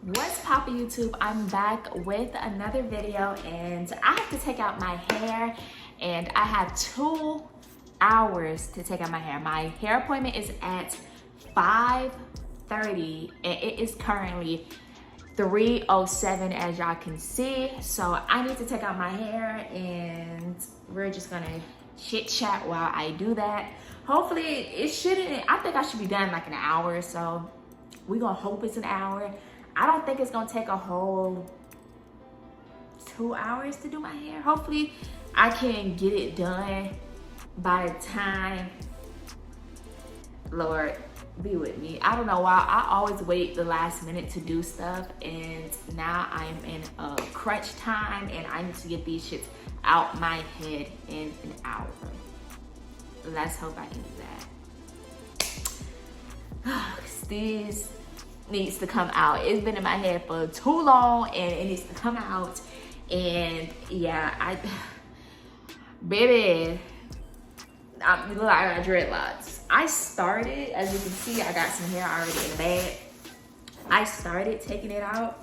What's poppin' YouTube? I'm back with another video and I have to take out my hair and I have 2 hours to take out my hair. My hair appointment is at 5:30 and it is currently 3:07 as y'all can see. So I need to take out my hair and we're just gonna chit chat while I do that. Hopefully it shouldn't, I think I should be done like in an hour or so. We gonna hope it's an hour. I don't think it's gonna take a whole 2 hours to do my hair. Hopefully I can get it done by the time, Lord, be with me. I don't know why I always wait the last minute to do stuff, and now I'm in a crunch time and I need to get these shits out my head in an hour. Let's hope I can do that. These needs to come out. It's been in my head for too long and it needs to come out. And yeah, baby, I got dreadlocks. I started, as you can see, I got some hair already in the bag. I started taking it out.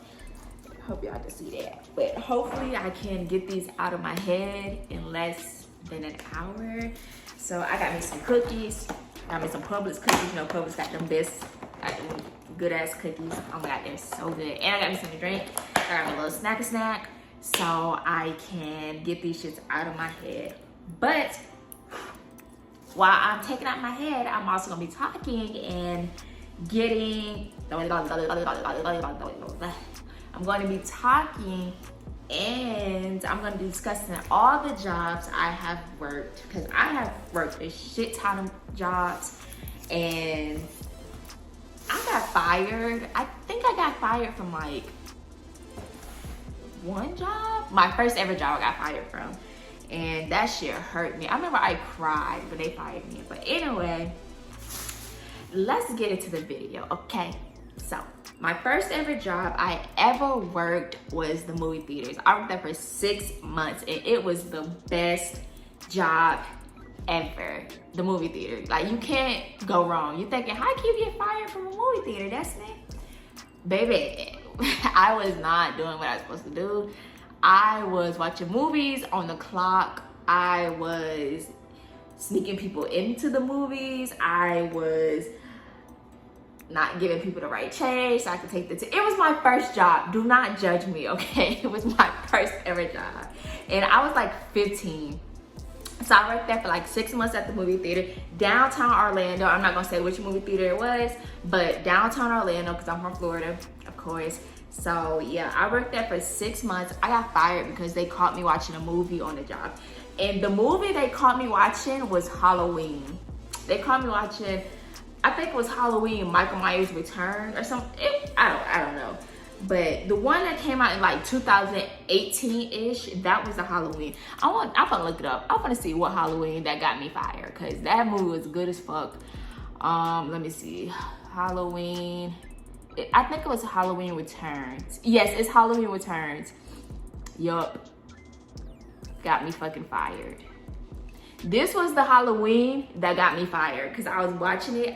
Hope y'all can see that. But hopefully I can get these out of my head in less than an hour. So I got me some cookies. Got me some Publix cookies. You know, Publix got them best, good ass cookies. Oh my god, they're so good. And I got me something to drink. I got my little snack so I can get these shits out of my head. But while I'm taking out my head, I'm also gonna be talking and getting, I'm going to be talking and I'm going to be discussing all the jobs I have worked, because I have worked a shit ton of jobs and I got fired. I think I got fired from like one job. My first ever job I got fired from. And that shit hurt me. I remember I cried when they fired me. But anyway, let's get into the video, okay? So, my first ever job I ever worked was the movie theaters. I worked there for 6 months and it was the best job ever. The movie theater. Like, you can't go wrong. You're thinking, how can you get fired from a movie theater? That's it. Baby, I was not doing what I was supposed to do. I was watching movies on the clock. I was sneaking people into the movies. I was not giving people the right change so I could take the it was my first job. Do not judge me, okay? It was my first ever job. And I was like 15. So I worked there for like 6 months at the movie theater, downtown Orlando. I'm not gonna say which movie theater it was, but downtown Orlando, because I'm from Florida, of course. So yeah, I worked there for 6 months. I got fired because they caught me watching a movie on the job. And the movie they caught me watching was Halloween. They caught me watching, I think it was Halloween, Michael Myers Return or something. I don't know. But the one that came out in like 2018-ish, that was the Halloween. I'm gonna look it up. I'm gonna see what Halloween that got me fired, because that movie was good as fuck. Let me see. Halloween. I think it was Halloween Returns. Yes, it's Halloween Returns. Yup. Got me fucking fired. This was the Halloween that got me fired, because I was watching it.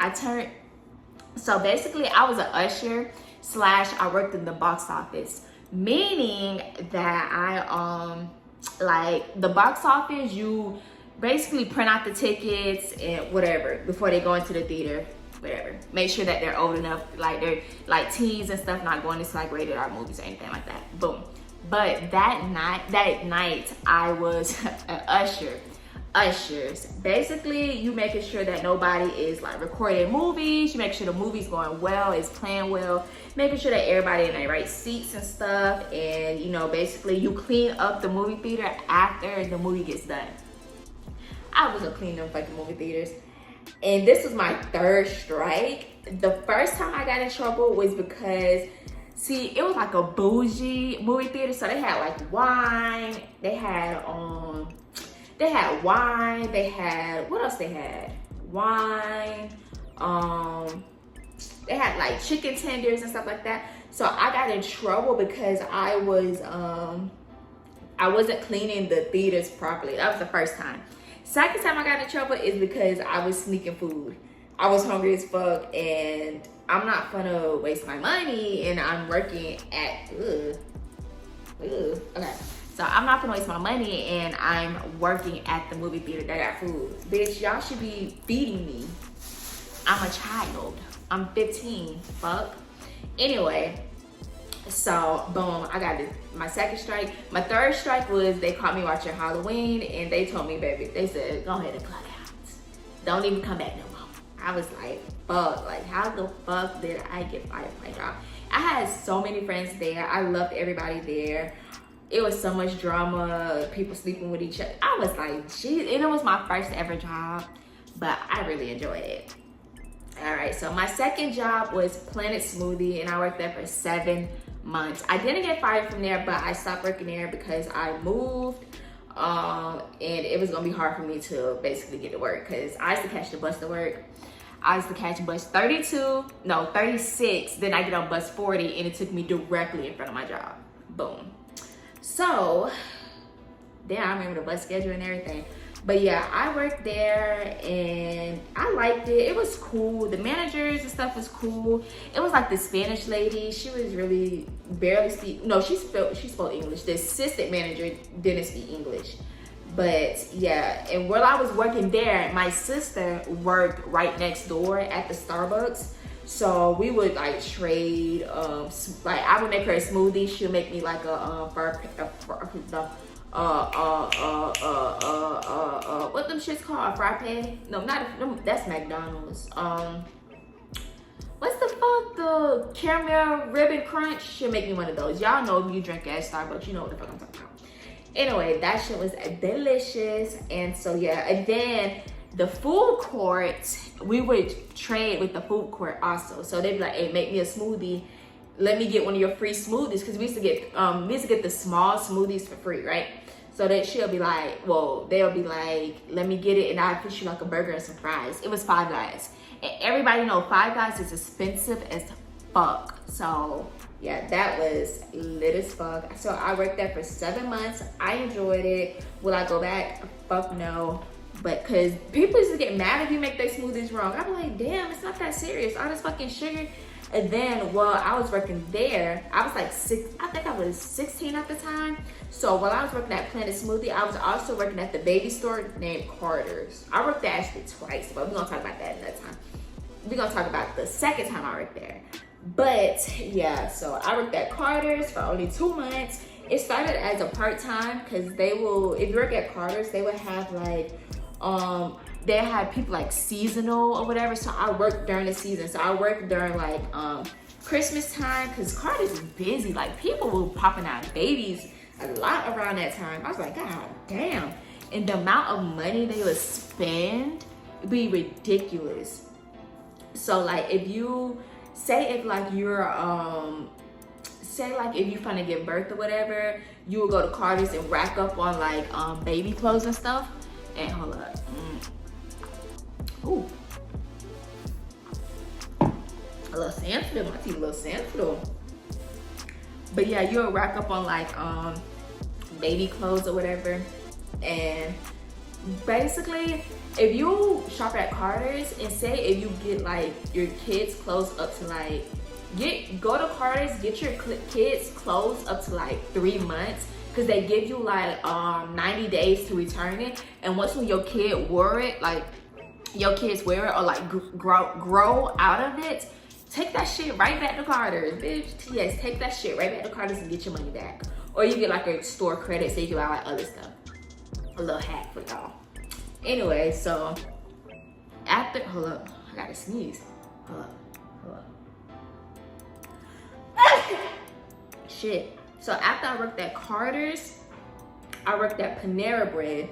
So basically I was an usher / I worked in the box office, meaning that I like the box office, you basically print out the tickets and whatever before they go into the theater, whatever. Make sure that they're old enough, like they're like teens and stuff, not going into like rated R movies or anything like that. Boom. But that night I was an usher. Ushers, basically you making sure that nobody is like recording movies, you make sure the movie's going well, it's playing well, making sure that everybody in their right seats and stuff, and you know, basically you clean up the movie theater after the movie gets done. I wasn't cleaning them fucking movie theaters, and this was my 3rd strike. The first time I got in trouble was because, see, it was like a bougie movie theater, so they had like wine, they had wine, they had, what else they had? Wine, they had like chicken tenders and stuff like that. So I got in trouble because I wasn't cleaning the theaters properly. That was the first time. Second time I got in trouble is because I was sneaking food. I was hungry as fuck and I'm not gonna waste my money and I'm working at, okay. So I'm not gonna waste my money and I'm working at the movie theater that got food. Bitch, y'all should be feeding me. I'm a child. I'm 15, fuck. Anyway, so boom, I got my second strike. My third strike was they caught me watching Halloween and they told me, baby, they said, go ahead and clock out. Don't even come back no more. I was like, fuck, like how the fuck did I get fired from my job? I had so many friends there. I loved everybody there. It was so much drama, people sleeping with each other. I was like, geez, and it was my first ever job, but I really enjoyed it. All right, so my second job was Planet Smoothie and I worked there for 7 months. I didn't get fired from there, but I stopped working there because I moved and it was gonna be hard for me to basically get to work because I used to catch the bus to work. I used to catch bus 36, then I get on bus 40 and it took me directly in front of my job. Boom. So, then I remember the bus schedule and everything. But yeah, I worked there and I liked it. It was cool. The managers and stuff was cool. It was like the Spanish lady. She was really barely speak. No, she spoke English. The assistant manager didn't speak English. But yeah, and while I was working there, my sister worked right next door at the Starbucks. So we would like trade, like I would make her a smoothie. She'll make me like what them shits called? A frappe? No, that's McDonald's. What's the fuck? The caramel ribbon crunch? She'll make me one of those. Y'all know if you drink at Starbucks, you know what the fuck I'm talking about. Anyway, that shit was delicious. And so yeah, and then the food court, we would trade with the food court also. So they'd be like, hey, make me a smoothie. Let me get one of your free smoothies. Because we used to get the small smoothies for free, right? So that she'll be like, well, they'll be like, let me get it and I'll put you like a burger and some fries. It was Five Guys. And everybody know Five Guys is expensive as fuck. So yeah, that was lit as fuck. So I worked there for 7 months. I enjoyed it. Will I go back? Fuck no. But cause people used to get mad if you make their smoothies wrong. I'm like, damn, it's not that serious. All this fucking sugar. And then while I was working there, I was like I think I was 16 at the time. So while I was working at Planet Smoothie, I was also working at the baby store named Carter's. I worked there actually twice, but we're gonna talk about that another time. We're gonna talk about the second time I worked there. But yeah, so I worked at Carter's for only 2 months. It started as a part-time because if you work at Carter's, they would have like, they had people like seasonal or whatever. So I worked during the season. So I worked during like Christmas time because Carter's is busy. Like people were popping out babies a lot around that time. I was like, God damn. And the amount of money they would spend would be ridiculous. So like if you if you're finna give birth or whatever, you will go to Carter's and rack up on like baby clothes and stuff. And hold up. Ooh. A little sensitive. My teeth a little sensitive. But yeah, you'll rack up on like baby clothes or whatever. And basically, if you shop at Carter's and say if you get like your kids clothes up to like, go to Carter's, get your kids clothes up to like 3 months. Because they give you like 90 days to return it. And once when your kid wore it, like your kids wear it or like grow out of it, take that shit right back to Carter's, bitch. Yes, take that shit right back to Carter's and get your money back. Or you get like a store credit so you can buy like other stuff. A little hack for y'all. Anyway, so after, hold up, I gotta sneeze. Hold up. Shit. So after I worked at Carter's, I worked at Panera Bread,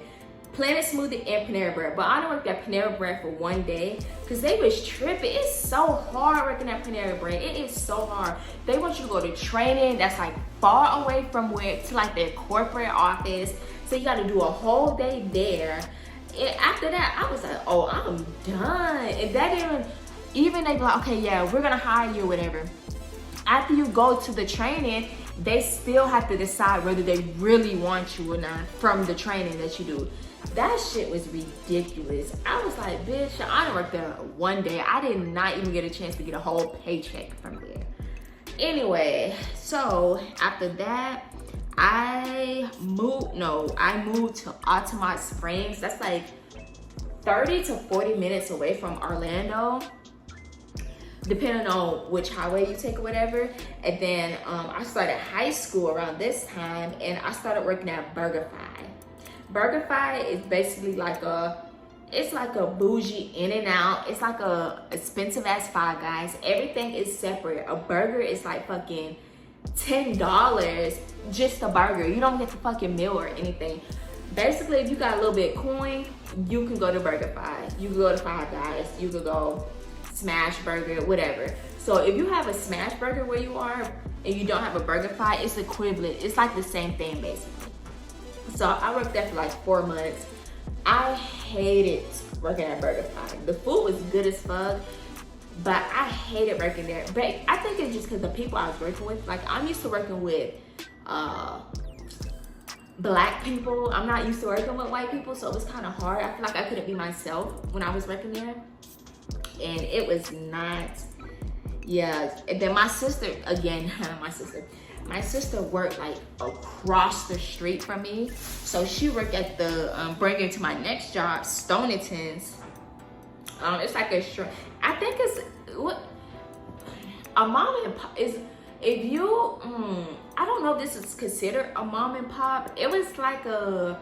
Planet Smoothie and Panera Bread. But I only worked at Panera Bread for 1 day because they was tripping. It's so hard working at Panera Bread. It is so hard. They want you to go to training that's like far away from to like their corporate office. So you gotta do a whole day there. And after that, I was like, oh, I'm done. And that even they be like, okay, yeah, we're gonna hire you or whatever. After you go to the training, they still have to decide whether they really want you or not from the training that you do. That shit was ridiculous. I was like, bitch, I done worked there one day. I did not even get a chance to get a whole paycheck from there. Anyway, so after that, I moved to Altamont Springs. That's like 30 to 40 minutes away from Orlando, depending on which highway you take or whatever. And then I started high school around this time, and I started working at BurgerFi. BurgerFi is basically like it's like a bougie In-N-Out. It's like a expensive ass Five Guys. Everything is separate. A burger is like fucking $10 just a burger. You don't get the fucking meal or anything. Basically, if you got a little bit of coin, you can go to BurgerFi. You can go to Five Guys. You could go Smash Burger, whatever. So if you have a Smash Burger where you are and you don't have a BurgerFi, it's equivalent. It's like the same thing basically. So I worked there for like 4 months. I hated working at BurgerFi. The food was good as fuck, but I hated working there. But I think it's just because the people I was working with, like I'm used to working with black people. I'm not used to working with white people, so it was kind of hard. I feel like I couldn't be myself when I was working there, and it was not. Yeah, and then my sister, again, my sister worked like across the street from me. So she worked at the, bringing to my next job, Stonington's. It's like a short, I think it's, what, a mom and pop is, if you, I don't know if this is considered a mom and pop. It was like I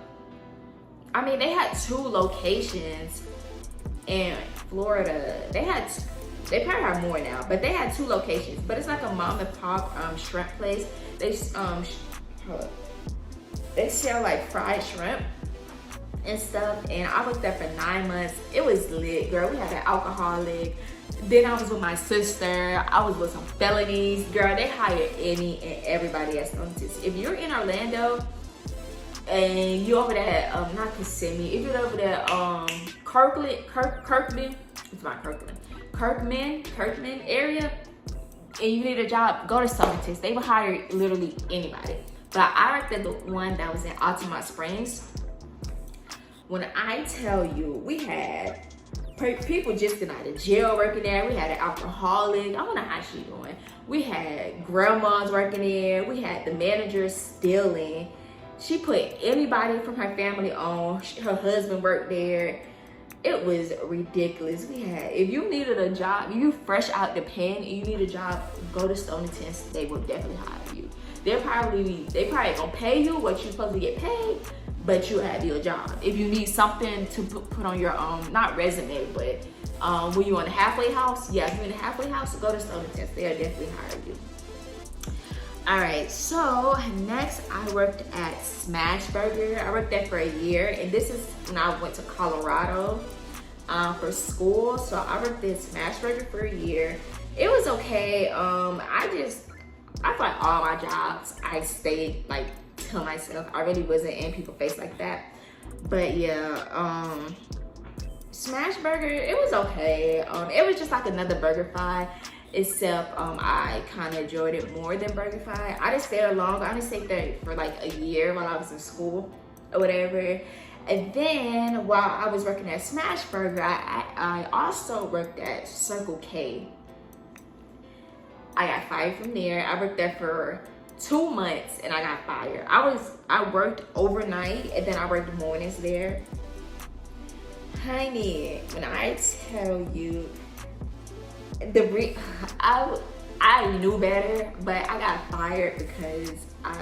mean, they had 2 locations in Florida. They probably have more now, but they had 2 locations. But it's like a mom and pop shrimp place. They sell like fried shrimp and stuff. And I worked there for 9 months. It was lit, girl. We had an alcoholic. Then I was with my sister. I was with some felonies. Girl, they hire any and everybody at Stonington's. If you're in Orlando and you're over there, not Kissimmee, if you're over there, Kirkland, it's not Kirkland. Kirkman area, and you need a job, go to Stonington's. They will hire literally anybody. But I worked at the one that was in Altamont Springs. When I tell you, we had people just getting out of jail working there. We had an alcoholic. I wonder how she doing. We had grandmas working there. We had the manager stealing. She put anybody from her family on. Her husband worked there. It was ridiculous. We had, if you needed a job, you fresh out the pen and you need a job, go to Stonington's. They will definitely hire you. They probably gonna pay you what you're supposed to get paid, but you have your job. If you need something to put on your not resume, but when you on a halfway house, yeah, if you're in a halfway house, go to Stonington's. They'll definitely hire you. All right, so next I worked at Smash Burger. I worked there for a year, and this is when I went to Colorado for school. So I worked at Smash Burger for a year. It was okay. I feel like all my jobs, I stayed like to myself. I really wasn't in people's face like that. But yeah, Smash Burger, it was okay. It was just like another BurgerFi. Except I kind of enjoyed it more than BurgerFi. I didn't stay there long. I only stayed there for like a year while I was in school or whatever. And then while I was working at Smash Burger, I also worked at Circle K. I got fired from there. I worked there for 2 months and I got fired. I worked overnight and then I worked mornings there. Honey, when I tell you, I knew better, but I got fired because I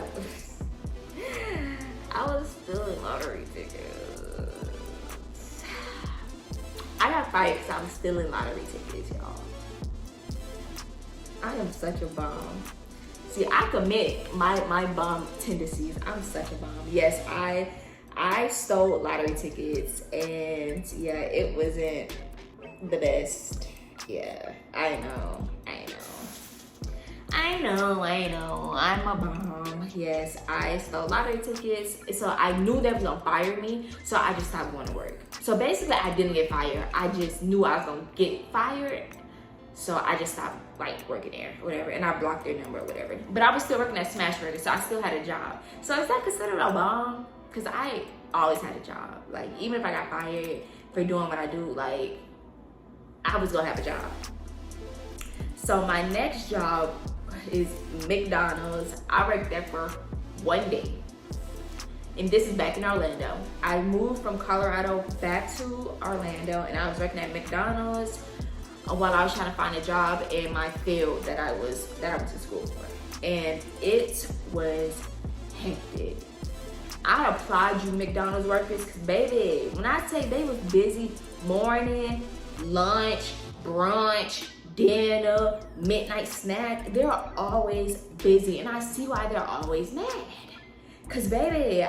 was stealing lottery tickets. I got fired because I was stealing lottery tickets, y'all. I am such a bum. See, I commit my bum tendencies. I'm such a bum. Yes, I stole lottery tickets, and yeah, it wasn't the best. Yeah, I know. I'm a bum. Yes, I stole lottery tickets. So I knew they was gonna fire me. So I just stopped going to work. So basically I didn't get fired. I just knew I was gonna get fired. So I just stopped like working there, whatever. And I blocked their number or whatever. But I was still working at Smash Burger, so I still had a job. So is that considered a bum? Because I always had a job. Like, even if I got fired for doing what I do, like, I was gonna have a job. So my next job is McDonald's. I worked there for 1 day. And this is back in Orlando. I moved from Colorado back to Orlando, and I was working at McDonald's while I was trying to find a job in my field that I went to school for. And it was hectic. I applaud you McDonald's workers, because baby, when I say they was busy morning, lunch, brunch, dinner, midnight snack, they're always busy, and I see why they're always mad. Cause baby,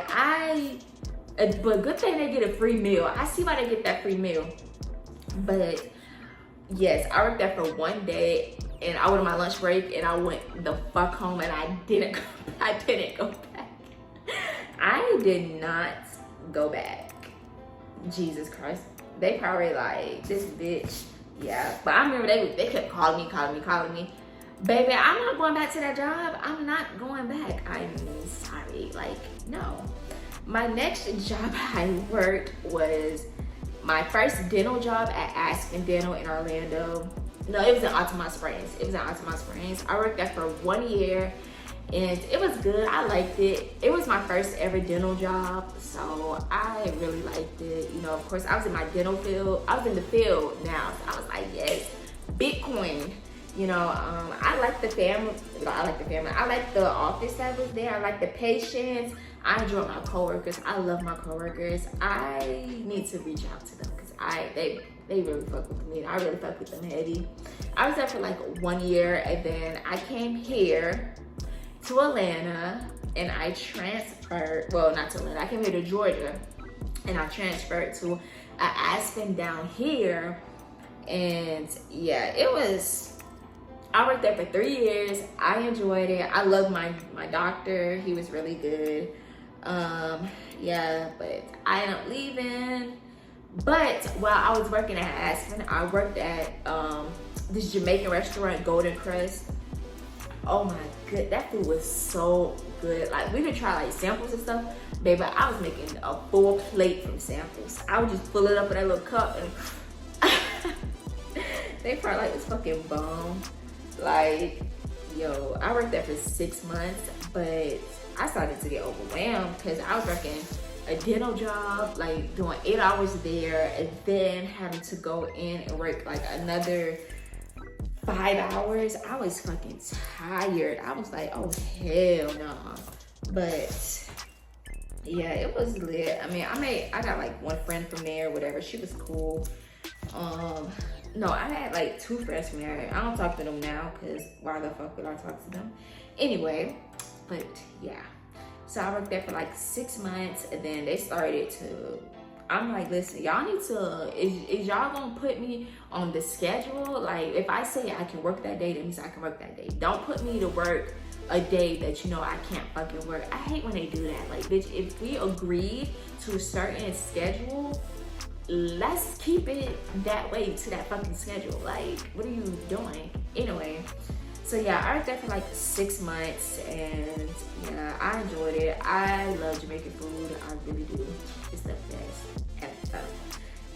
but good thing they get a free meal. I see why they get that free meal. But yes, I worked there for 1 day, and I went on my lunch break, and I went the fuck home, and I didn't go back. I did not go back. Jesus Christ. They probably like, this bitch. Yeah, but I remember they kept calling me. Baby, I'm not going back to that job. I'm not going back. I'm sorry. Like, no. My next job I worked was my first dental job at Aspen Dental in Orlando. No, it was in Altamont Springs. I worked there for 1 year, and it was good. I liked it. It was my first ever dental job, so I really liked it. You know, of course, I was in my dental field. I was in the field now, so I was like, yes, Bitcoin. You know, I like the family. I like the office that was there. I like the patients. I enjoy my coworkers. I love my coworkers. I need to reach out to them, because they really fuck with me. I really fuck with them heavy. I was there for like 1 year, and then I came here to Atlanta, and I transferred. Well, not to Atlanta. I came here to Georgia, and I transferred to Aspen down here. And yeah, it was. I worked there for 3 years. I enjoyed it. I loved my doctor. He was really good. Yeah, but I ended up leaving. But while I was working at Aspen, I worked at this Jamaican restaurant, Golden Crust. Oh my good, that food was so good. Like, we could try like samples and stuff, baby. I was making a full plate from samples. I would just fill it up in that little cup, and they probably like this fucking bomb. Like, yo, I worked there for 6 months, but I started to get overwhelmed, because I was working a dental job, like doing 8 hours there, and then having to go in and work like another 5 hours. I was fucking tired. I was like, oh hell no. But yeah, it was lit. I mean, I got like one friend from there, whatever. She was cool. No, I had like 2 friends from there. I don't talk to them now, because why the fuck would I talk to them? Anyway, but yeah. So I worked there for like 6 months, and then they started to, I'm like, listen, y'all need to, is y'all gonna put me on the schedule? Like, if I say I can work that day, that means I can work that day. Don't put me to work a day that you know I can't fucking work. I hate when they do that. Like, bitch, if we agreed to a certain schedule, let's keep it that way, to that fucking schedule. Like, what are you doing? Anyway, so yeah, I worked there for like 6 months, and yeah, I enjoyed it. I love Jamaican food. I really do. It's the best ever.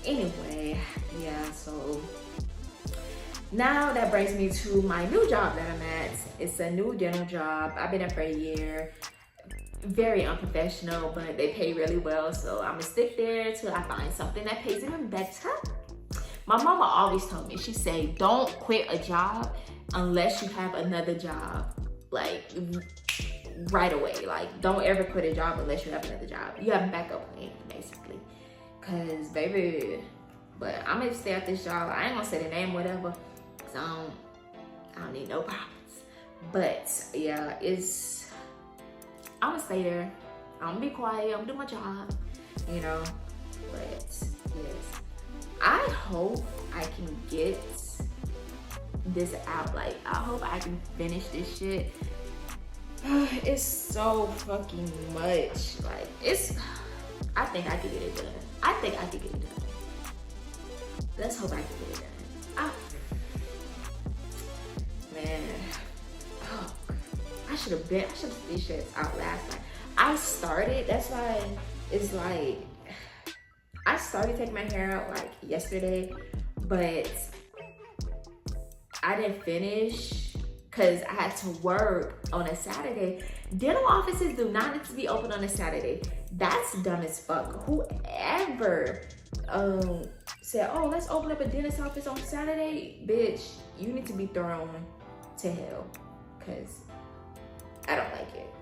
Anyway, yeah, so now that brings me to my new job that I'm at. It's a new dental job. I've been there for a year. Very unprofessional, but they pay really well, so I'm gonna stick there till I find something that pays even better. My mama always told me, she said, don't quit a job unless you have another job, like right away. Like, don't ever quit a job unless you have another job. You have a backup plan, basically. Cause baby, but I'm gonna stay at this job. I ain't gonna say the name, whatever, cause I don't need no problems. But yeah, I'm gonna stay there. I'm gonna be quiet. I'm gonna do my job, you know. But yes, I hope I can get this out. Like, I hope I can finish this shit. It's so fucking much. Like, I think I can get it done. Let's hope I can get it done. Man. I should have finished this out last night. I started, that's why it's like, I started taking my hair out like yesterday, but I didn't finish because I had to work on a Saturday. Dental offices do not need to be open on a Saturday. That's dumb as fuck. Whoever said, oh, let's open up a dentist office on Saturday, bitch, you need to be thrown to hell, because I don't like it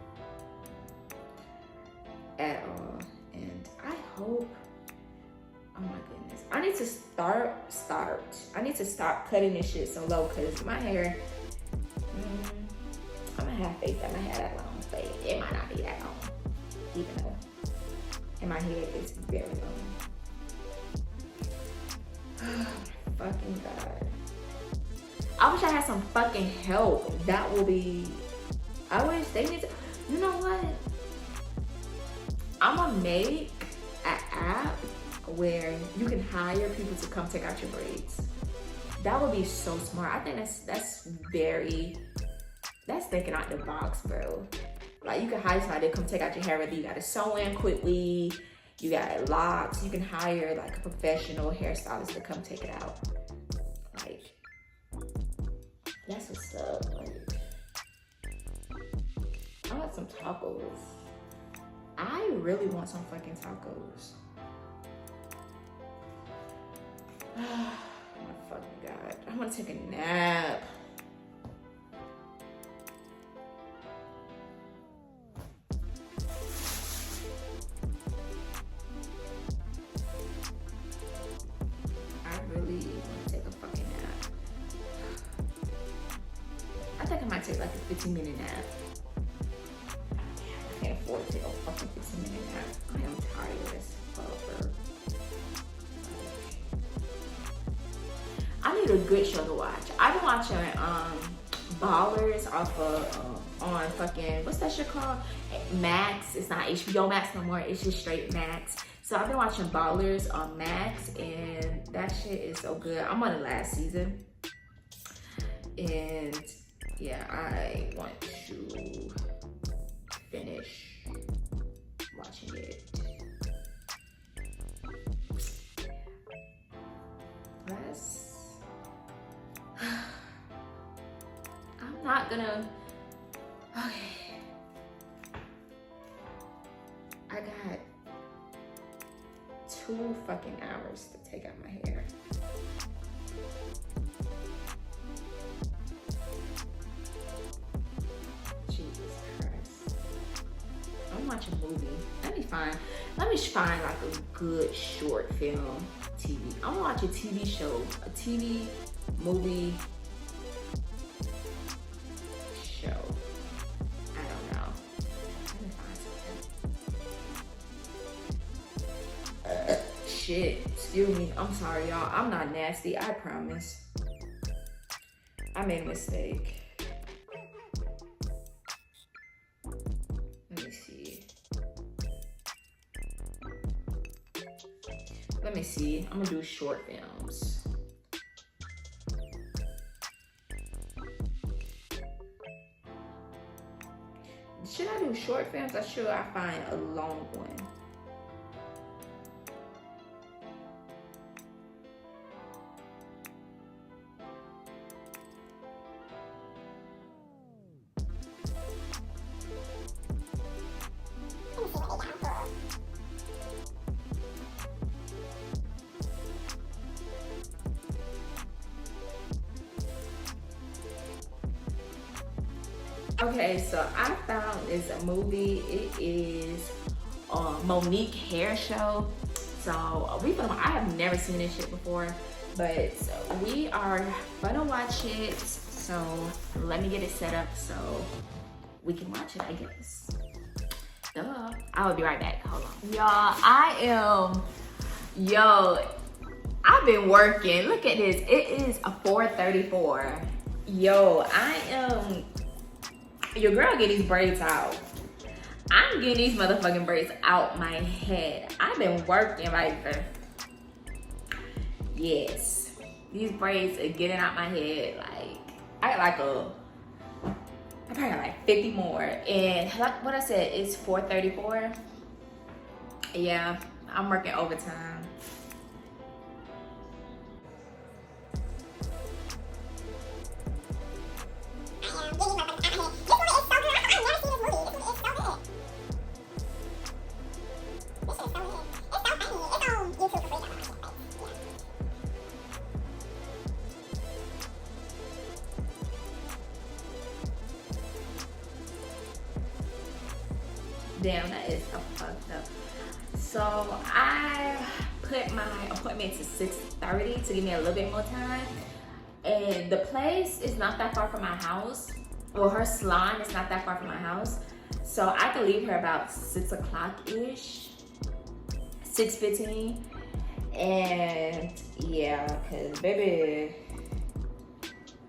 at all. And I hope, oh my goodness, I need to I need to stop cutting this shit so low, because my hair, I'm gonna have faith that my hair that long, but it might not be that long, even though in my head it's very long. Fucking God. I wish I had some fucking help. That will be, I wish they need to, you know what? I'm gonna make an app where you can hire people to come take out your braids. That would be so smart. I think that's thinking out the box, bro. Like, you can hire somebody to come take out your hair, whether you gotta sew in quickly, you got locks, you can hire like a professional hairstylist to come take it out. Like, that's what's up. Like, I want some tacos. I really want some fucking tacos. Oh my fucking God. I want to take a nap. I really want to take a fucking nap. I think I might take like a 15-minute nap. I can't afford to take a fucking 15-minute nap. I am tired as fuck. I need a good show to watch. I've been watching Ballers off of on fucking, what's that shit called? Max. It's not HBO Max no more. It's just straight Max. So I've been watching Ballers on Max, and that shit is so good. I'm on the last season, and yeah, I want to finish watching it. I'm not gonna, okay. I got 2 fucking hours to take out my hair. Jesus Christ. I'm watching a movie. Let me find like a good short film TV. I'm gonna watch a TV show, a TV movie show. I don't know. Let me find something. Shit, excuse me. I'm sorry, y'all. I'm not nasty, I promise. I made a mistake. Let me see. Let me see. I'm gonna do short films. Should I do short films or should I find a long one? Okay, so I found this movie. It is Monique Hair Show. So I have never seen this shit before, but we are gonna watch it. So let me get it set up so we can watch it, I guess. Duh. I will be right back. Hold on. Y'all, I've been working. Look at this. It is a 4:34. Yo, your girl get these braids out. I'm getting these motherfucking braids out my head. I've been working like the, yes. These braids are getting out my head. Like, I probably got like 50 more. And like what I said, it's 4:34. Yeah, I'm working overtime. Damn, that is so fucked up. So I put my appointment to 6:30 to give me a little bit more time. And the place is not that far from my house. Well, her salon is not that far from my house. So I could leave her about 6 o'clock-ish, 6:15. And yeah, cause baby,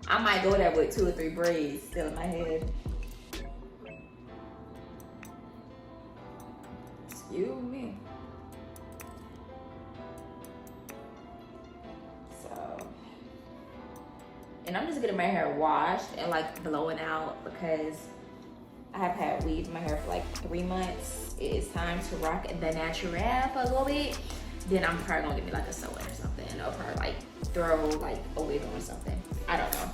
I might go there with 2 or 3 braids still in my head. Excuse me. So, and I'm just getting my hair washed and like blowing out because I have had weave in my hair for like 3 months. It is time to rock the natural for a little bit. Then I'm probably gonna get me like a sew-in or something, or probably like throw like a wig on or something. I don't know.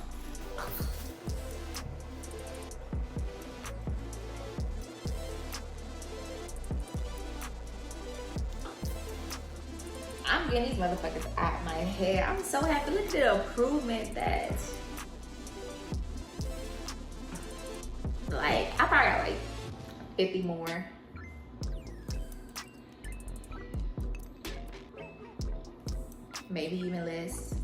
I'm getting these motherfuckers out my hair. I'm so happy. Look at the improvement that, like, I probably got like 50 more. Maybe even less.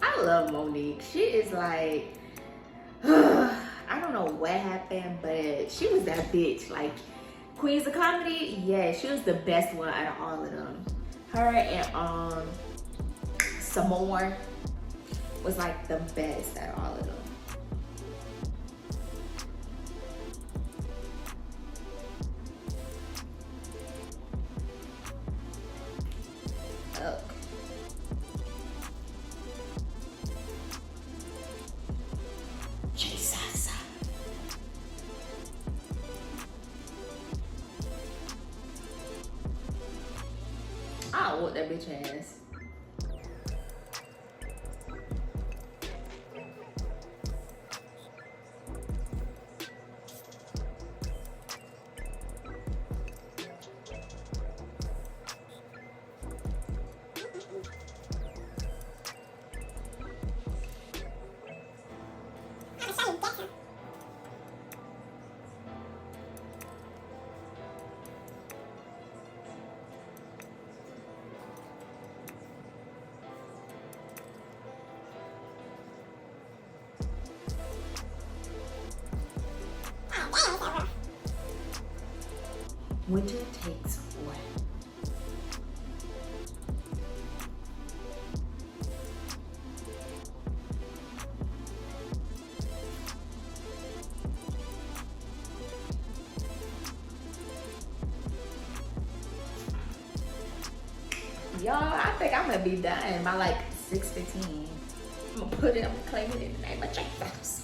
I love Monique. She is like, I don't know what happened, but she was that bitch. Like, Queens of Comedy, yeah, she was the best one out of all of them. Her and Samore was like the best out of all of them. Look. Jesus. I'll whoop that bitch ass. Winter takes one. Y'all, I think I'm gonna be done by like 6:15. I'm gonna put it, I'm gonna claim it in the name of Jesus.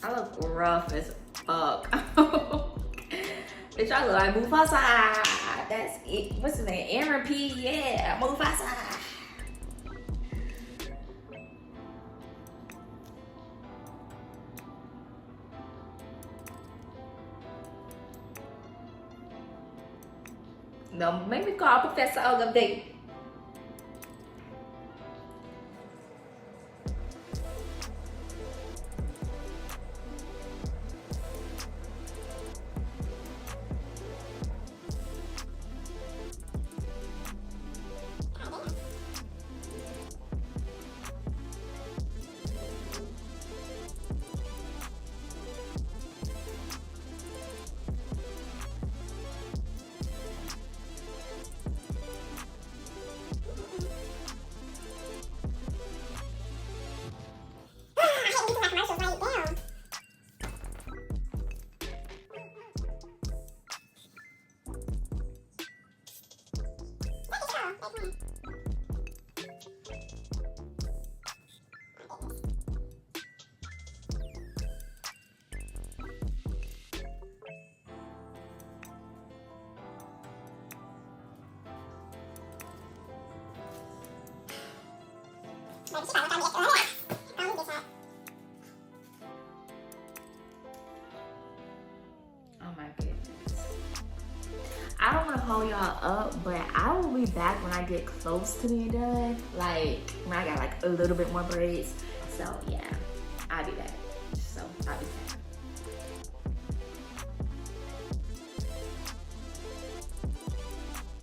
I look rough as fuck. Bitch, I look like Mufasa. That's it. What's his name? Aaron P. Yeah, Mufasa. No, make me call Professor Ogumde. Oh my goodness. I don't want to hold y'all up, but I will be back when I get close to being done. Like when I got like a little bit more braids. So yeah, I'll be back. So I'll be back.